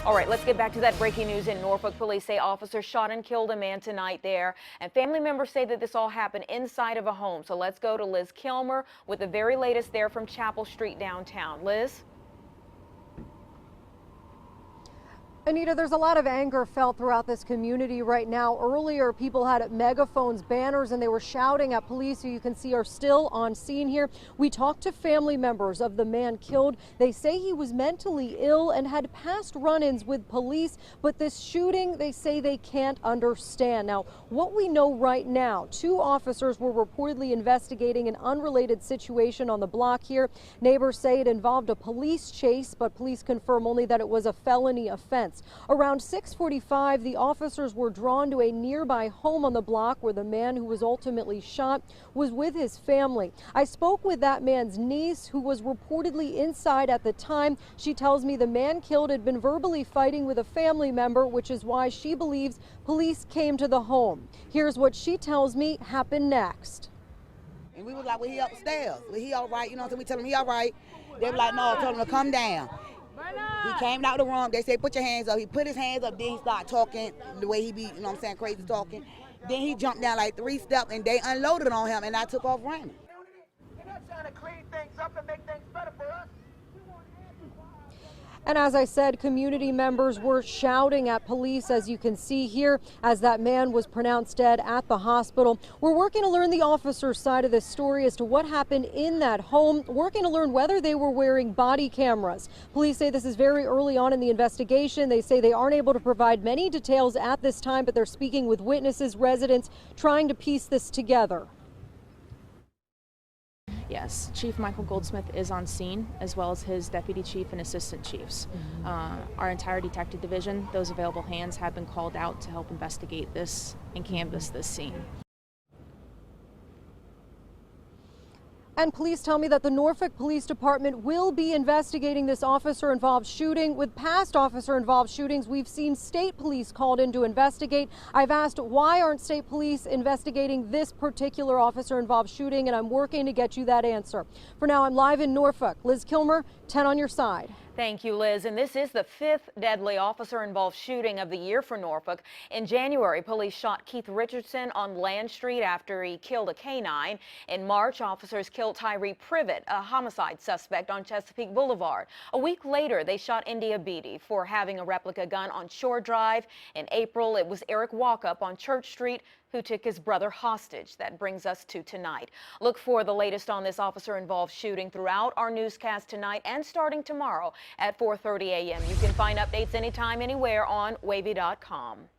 All right, let's get back to that breaking news in Norfolk. Police say officers shot and killed a man tonight there, and family members say that this all happened inside of a home. So let's go to Liz Kilmer with the very latest there from Chapel Street downtown. Liz? Anita, there's a lot of anger felt throughout this community right now. Earlier, people had megaphones, banners, and they were shouting at police, who you can see are still on scene here. We talked to family members of the man killed. They say he was mentally ill and had past run-ins with police, but this shooting, they say they can't understand. Now, what we know right now, 2 officers were reportedly investigating an unrelated situation on the block here. Neighbors say it involved a police chase, but police confirm only that it was a felony offense. Around 6:45, the officers were drawn to a nearby home on the block where the man who was ultimately shot was with his family. I spoke with that man's niece, who was reportedly inside at the time. She tells me the man killed had been verbally fighting with a family member, which is why she believes police came to the home. Here's what she tells me happened next. And we was like, well, he upstairs. Well, he all right, you know what I'm saying? We tell him he all right. They were like, no, tell him to come down. He came out of the room. They said, put your hands up. He put his hands up. Then he started talking the way he be, you know what I'm saying, crazy talking. Then he jumped down like 3 steps, and they unloaded on him, and I took off running. They're not trying to clean things up and make things better for us. And as I said, community members were shouting at police, as you can see here, as that man was pronounced dead at the hospital. We're working to learn the officer's side of this story as to what happened in that home, working to learn whether they were wearing body cameras. Police say this is very early on in the investigation. They say they aren't able to provide many details at this time, but they're speaking with witnesses, residents, trying to piece this together. Yes, Chief Michael Goldsmith is on scene, as well as his deputy chief and assistant chiefs. Our entire detective division, those available hands, have been called out to help investigate this and canvass this scene. And police tell me that the Norfolk Police Department will be investigating this officer-involved shooting. With past officer-involved shootings, we've seen state police called in to investigate. I've asked, why aren't state police investigating this particular officer-involved shooting? And I'm working to get you that answer. For now, I'm live in Norfolk. Liz Kilmer, 10 on your side. Thank you, Liz. And this is the 5th deadly officer-involved shooting of the year for Norfolk. In January, police shot Keith Richardson on Land Street after he killed a canine. In March, officers killed Tyree Privet, a homicide suspect on Chesapeake Boulevard. A week later, they shot India Beatty for having a replica gun on Shore Drive. In April, it was Eric Walkup on Church Street who took his brother hostage. That brings us to tonight. Look for the latest on this officer-involved shooting throughout our newscast tonight and starting tomorrow at 4:30 a.m. You can find updates anytime, anywhere on WAVY.com.